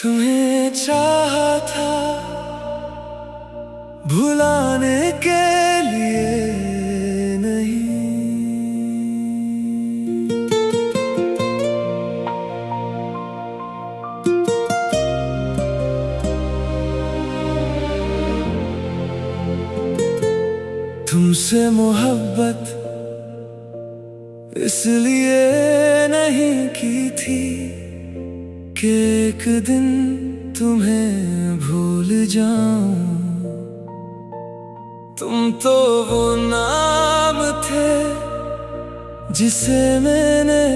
तुम्हें चाहा था भुलाने के लिए नहीं। तुमसे मोहब्बत इसलिए नहीं की थी कि एक दिन तुम्हें भूल जाऊं। तुम तो वो नाम थे जिसे मैंने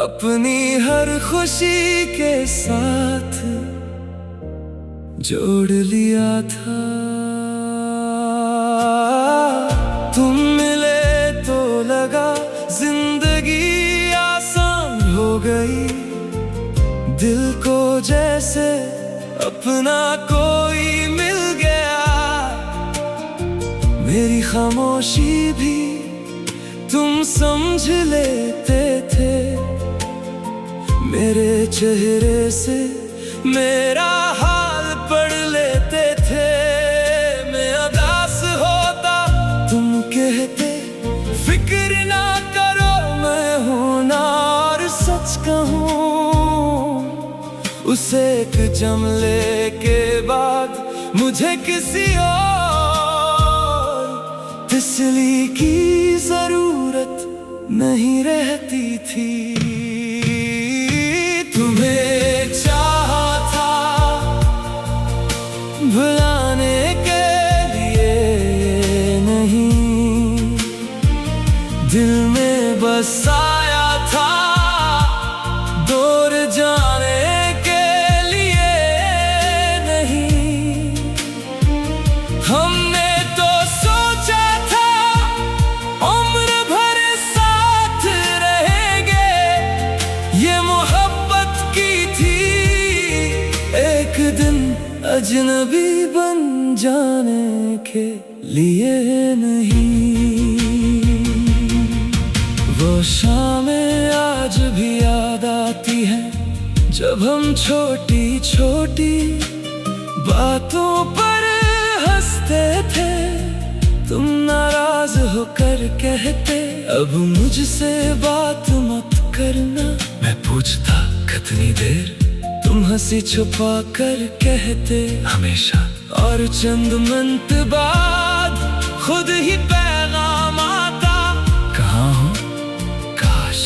अपनी हर खुशी के साथ जोड़ लिया था। तुम मिले तो लगा जिंदगी आसान हो गई, दिल को जैसे अपना कोई मिल गया। मेरी खामोशी भी तुम समझ लेते थे, मेरे चेहरे से मेरा हाल पढ़ लेते थे। मैं उदास होता तुम कहते फिक्र ना करो, मैं हूं ना और सच कहूं। उस एक जमले के बाद मुझे किसी और तसल्ली की जरूरत नहीं रहती थी। तुम्हें चाहा था भुलाने के लिए नहीं, दिल में बसाया था दूर जाने के लिए नहीं। हमने तो सोचा था उम्र भर साथ रहेंगे, ये मोहब्बत की थी एक दिन अजनबी बन जाने के लिए नहीं। वो शामें आज भी याद आती है जब हम छोटी छोटी बातों पर हंसते थे। तुम नाराज होकर कहते अब मुझसे बात मत करना। मैं पूछता कितनी देर, तुम हंसी छुपा कर कहते हमेशा। और चंद मिनट बाद खुद ही पैगाम आता, कहाँ हो काश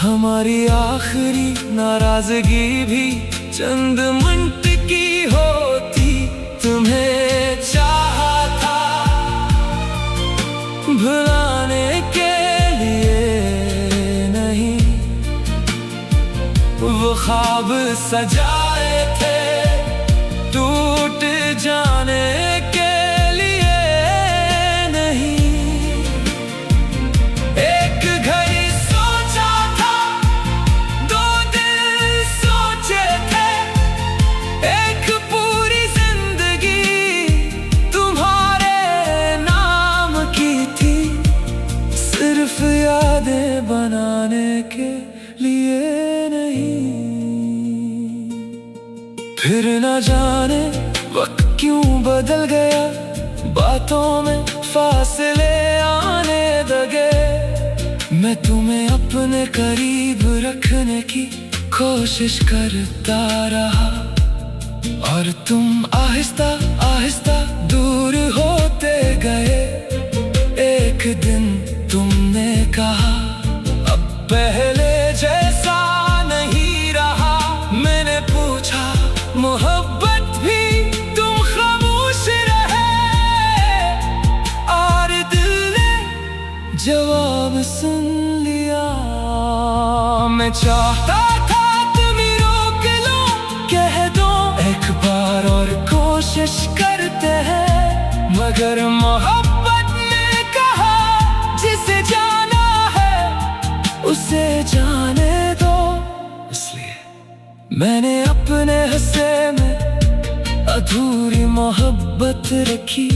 हमारी आखिरी नाराजगी भी चंद मिनट की होती। तुम्हें चाहा था भुलाने के लिए नहीं, वो ख्वाब सजाए थे टूट जाने के लिए नहीं। एक घड़ी सोचा था, दो दिल सोचे थे, एक पूरी जिंदगी तुम्हारे नाम की थी, सिर्फ यादें बनाने के लिए नहीं। फिर न जाने वक्त क्यों बदल गया, बातों में फासले आने लगे। मैं तुम्हें अपने करीब रखने की कोशिश करता रहा, और तुम आहिस्ता आहिस्ता दूर होते गए। एक दिन तुमने कहा अब पहले जैसा नहीं रहा। मैंने पूछा मोहब्बत भी तुम खामोश रहे, और दिल ने जवाब सुन लिया। मैं चाहता था तुम्हें रोक लो, कह दो एक बार और कोशिश करते हैं, मगर मोहब्बत ने कहा जिसे जाना है उसे जाने दो। इसलिए मैंने अपने हिस्से में अधूरी मोहब्बत रखी,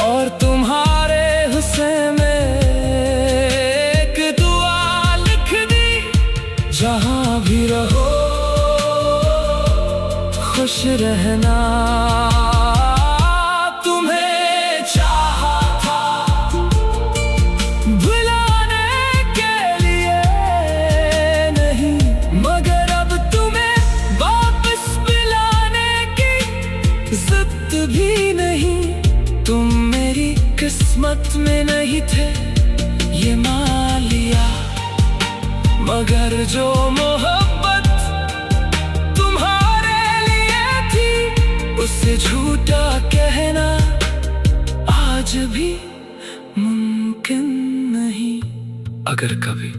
और तुम्हारे हिस्से में एक दुआ लिख दी। जहां भी रहो रहना। तुम्हें चाहा था भुलाने के लिए नहीं, मगर अब तुम्हें वापस बुलाने की ज़िद भी नहीं। तुम मेरी किस्मत में नहीं थे ये मान लिया, मगर जो मोहब्बत तुम्हारे लिए थी उसे झूठा कहना आज भी मुमकिन नहीं। अगर कभी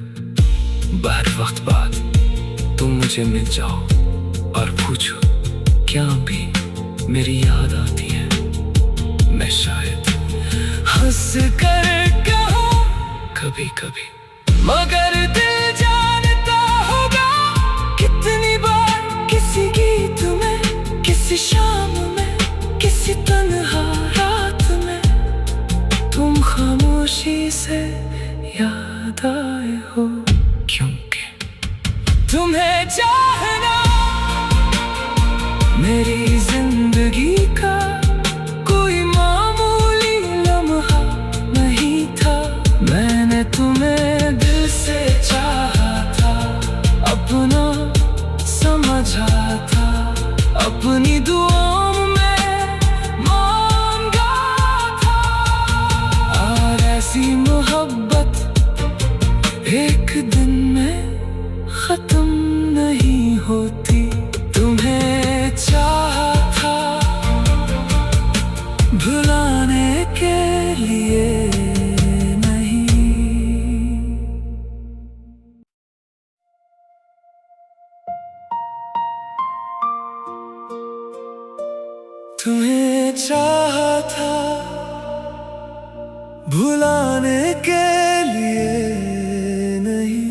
बहुत वक्त बाद तुम मुझे मिल जाओ और पूछो क्या भी मेरी याद आती है, मैं शायद हंस कर कहूँ कभी कभी, मगर दिल जानता होगा कितनी बार किसी गीत में, किसी शाम में, किसी तन्हा रात में तुम खामोशी से याद आए हो। क्योंकि तुम्हें चाहना मेरी जिंदगी का कोई मामूली लम्हा नहीं था। मैंने तुम्हें दिल से चाहा था, अपना समझा था, अपनी दुआओं में मांगा था। और ऐसी मोहब्बत एक दिन में खत्म नहीं होती। तुम्हें चाहा था भुलाने के लिए तुम्हें चाहा था भुलाने के लिए नहीं।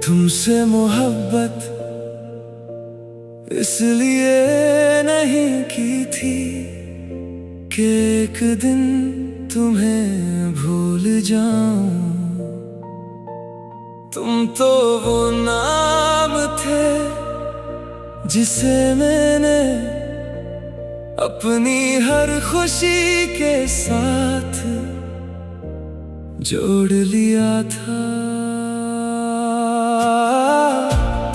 तुमसे मोहब्बत इसलिए नहीं की थी कि एक दिन तुम्हें भूल जाऊं। तुम तो वो नाम थे जिसे मैंने अपनी हर खुशी के साथ जोड़ लिया था।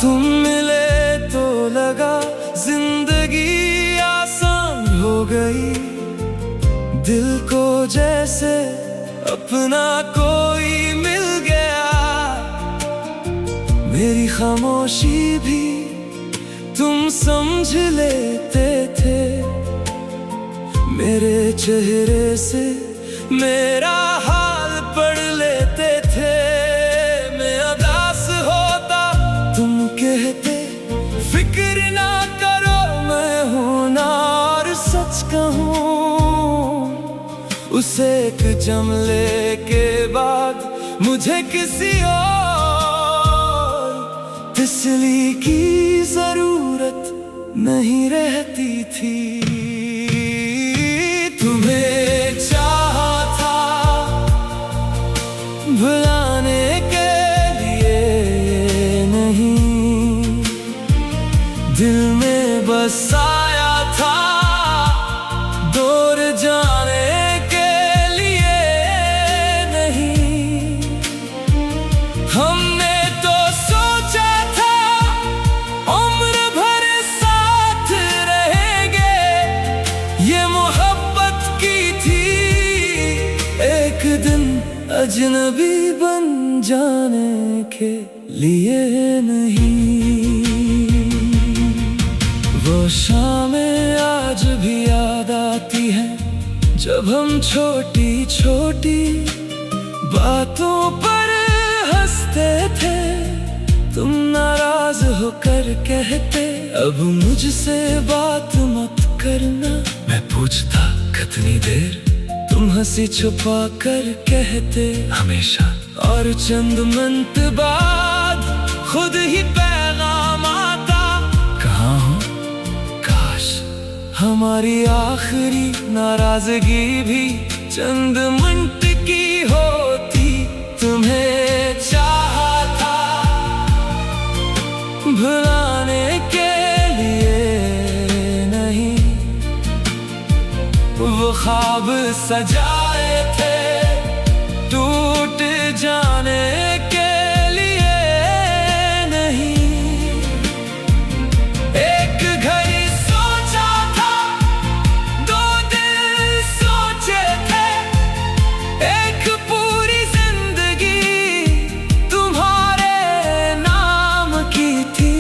तुम मिले तो लगा जिंदगी आसान हो गई, दिल को जैसे अपना कोई मिल गया। मेरी खामोशी भी तुम समझ लेते थे, मेरे चेहरे से मेरा हाल पढ़ लेते थे। मैं उदास होता तुम कहते फिक्र ना करो, मैं हूं ना और सच कहूं उसे एक जमले के बाद मुझे किसी और तसल्ली की जरूरत नहीं रहती थी। तुम्हें चाहा था भुलाने के लिए नहीं, दिल में बसाया था दूर जाने के लिए नहीं। हमने तो सोचा था उम्र भर साथ रहेंगे, ये मोहब्बत की थी एक दिन अजनबी बन जाने के लिए नहीं। वो शामें आज भी याद आती है जब हम छोटी छोटी बातों पर हंसते थे। तुम नाराज होकर कहते अब मुझसे बात मत करना, मैं पूछता कितनी देर, तुम हंसी छुपा कर कहते हमेशा। और चंद मिनट बाद खुद ही पैगाम आता, कहाँ हो काश हम हमारी आखिरी नाराजगी भी चंद मिनट की होती। तुम्हें चाहा था भुलाने के लिए नहीं, वो ख्वाब सजाए थे टूट जाने के लिए नहीं। एक घड़ी सोचा था, दो दिल सोचे थे, एक पूरी जिंदगी तुम्हारे नाम की थी,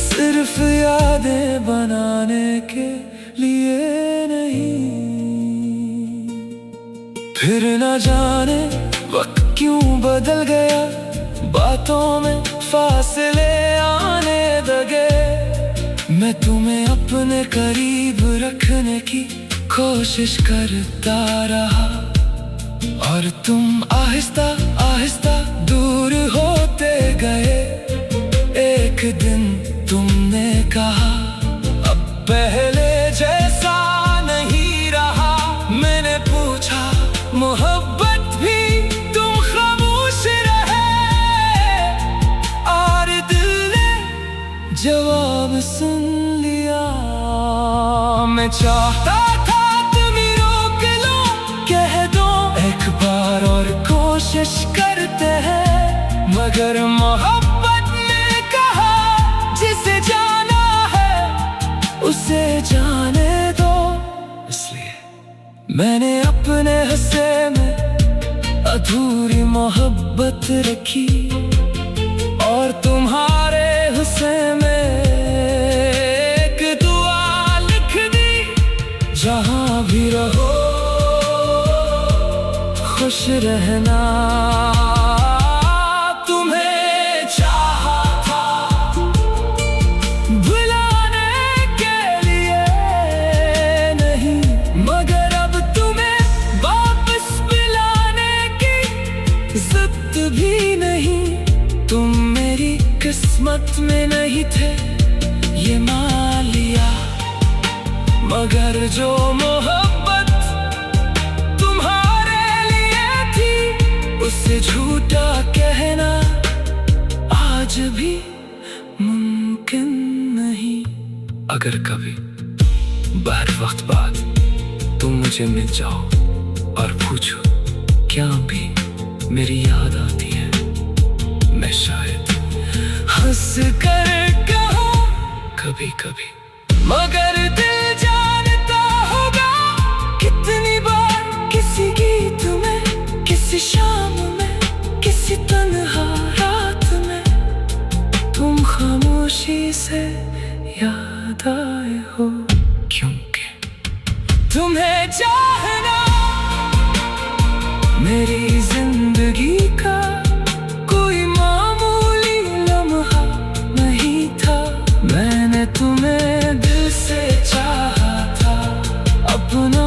सिर्फ यादें बनाने के लिए नहीं। फिर न जाने वक्त क्यों बदल गया, बातों में फासले आने लगे। मैं तुम्हें अपने करीब रखने की कोशिश करता रहा, और तुम आहिस्ता आहिस्ता दूर होते गए। एक दिन तुमने कहा, अब पहले जैसा नहीं रहा। मैंने पूछा, मोहब्बत भी तुम खामोश रहे, और दिल ने जवाब सुन लिया। मैं चाहता था तुम्हें रोक लो, कह दो एक बार और कोशिश करते हैं, मगर मोहब्बत ने कहा, जिसे जाना है उसे जाने दो। इसलिए मैंने अपने हिस्से में अधूरी मोहब्बत रखी, और तुम्हारे हिस्से में एक दुआ लिख दी। जहां भी रहो खुश रहना। तुम्हें चाहा था भुलाने के लिए नहीं, मगर अब तुम्हें वापस मिलाने की जिद भी नहीं। तुम मेरी किस्मत में नहीं थे ये मान लिया, मगर जो मोहब्बत तुम्हारे लिए थी, उसे झूठा कहना आज भी मुमकिन नहीं। अगर कभी बहुत वक्त बाद तुम मुझे मिल जाओ और पूछो क्या भी मेरी याद आती है, मैं शायद हंस कर कहूँ कभी कभी, मगर दिल जानता होगा कितनी बार किसी गीत में, किसी शाम में, किसी तन्हा रात में तुम खामोशी से याद आए हो। क्योंकि तुम्हें चाहना मेरी जिंदगी का कोई मामूली लम्हा नहीं था। मैंने तुम्हें दिल से चाहा था, अपना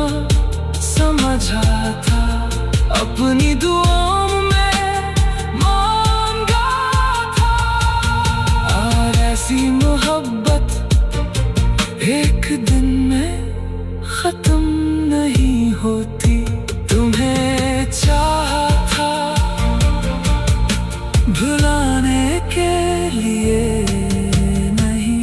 समझा था, अपनी दुआओं में मांगा था। और ऐसी मोहब्बत एक दिन में खत्म नहीं होती। तुम्हें चाहा था भुलाने के लिए नहीं।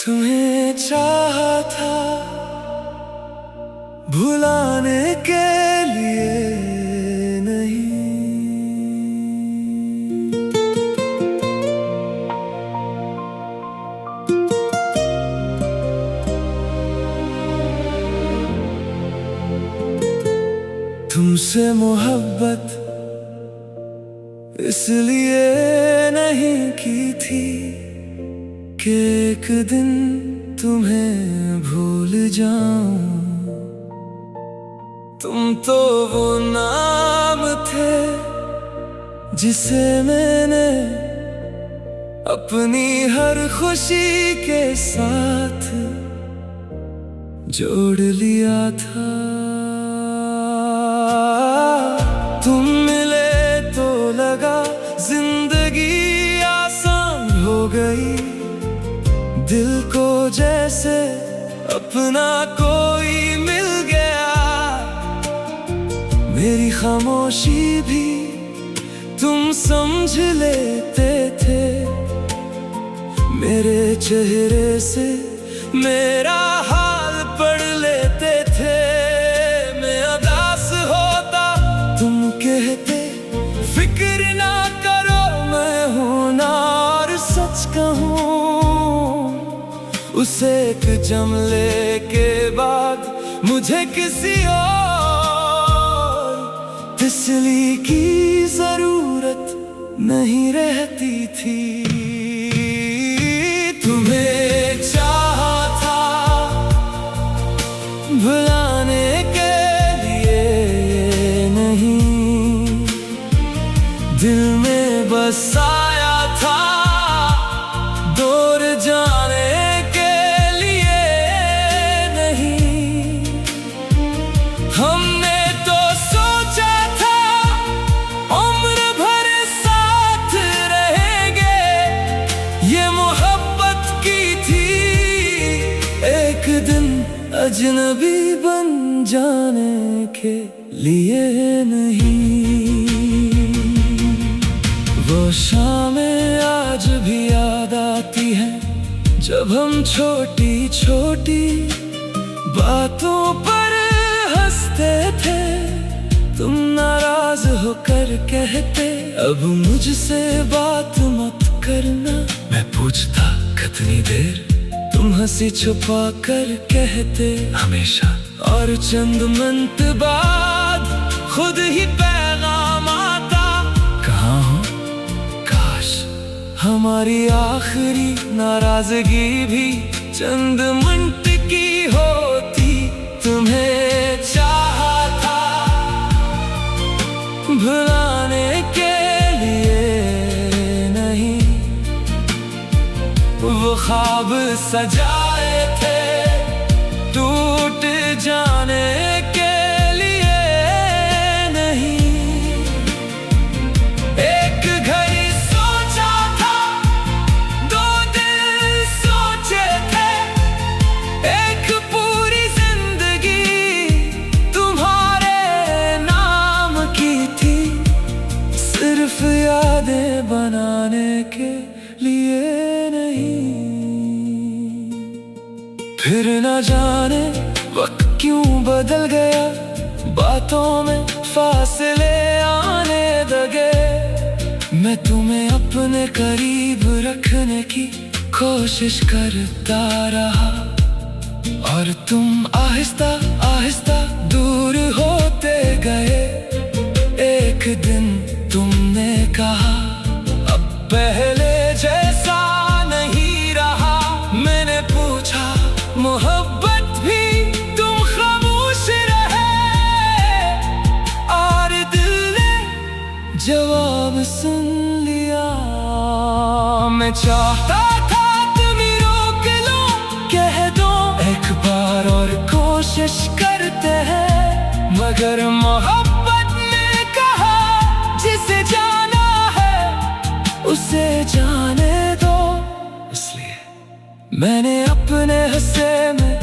तुम्हें चाहा था भुलाने के लिए नहीं। तुमसे मोहब्बत इसलिए नहीं की थी कि एक दिन तुम्हें भूल जाऊं। तुम तो वो नाम थे जिसे मैंने अपनी हर खुशी के साथ जोड़ लिया था। तुम मिले जैसे अपना कोई मिल गया। मेरी खामोशी भी तुम समझ लेते थे, मेरे चेहरे से मेरा हाल पढ़ लेते थे। मैं उदास होता तुम कहते फिक्र ना करो, मैं हूं ना और सच कहूं। उस एक जमले के बाद मुझे किसी और तसल्ली की जरूरत नहीं रहती थी। तुम्हें चाहा था भुलाने के लिए नहीं, दिल में बसाया था दूर जाने के लिए नहीं। हमने तो सोचा था उम्र भर साथ रहेंगे, ये मोहब्बत की थी। एक दिन अजनबी बन जाने के लिए नहीं। वो शामें आज भी याद आती है जब हम छोटी छोटी बातों पर हंसते थे। तुम नाराज होकर कहते अब मुझसे बात मत करना। मैं पूछता कितनी देर, तुम हंसी छुपा कर कहते हमेशा। और चंद मिनट बाद खुद ही पैगाम आता, कहाँ हो काश हमारी आखिरी नाराजगी भी चंद मिनट की होती। तुम्हें चाहा था भुलाने के लिए नहीं, वो ख्वाब सजाए थे टूट जाने के लिए नहीं। एक घड़ी सोचा था, दो दिल सोचे थे, एक पूरी जिंदगी तुम्हारे नाम की थी। सिर्फ यादें बनाने के लिए नहीं। फिर न जाने वक्त क्यों बदल गया, बातों में फासले आने लगे। मैं तुम्हें अपने करीब रखने की कोशिश करता रहा, और तुम आहिस्ता आहिस्ता दूर होते गए। एक दिन तुमने कहा अब पहले जैसा नहीं रहा। मैंने पूछा मोहब्बत भी, तुम खामोश रहे, और दिल ने जवाब सुन लिया। मैं चाहता था तुम्हें रोक लो, कह दो एक बार और कोशिश करते हैं, मगर मोहब्बत ने कहा जिसे जाना है उसे जाने दो। इसलिए मैंने अपने हिस्से में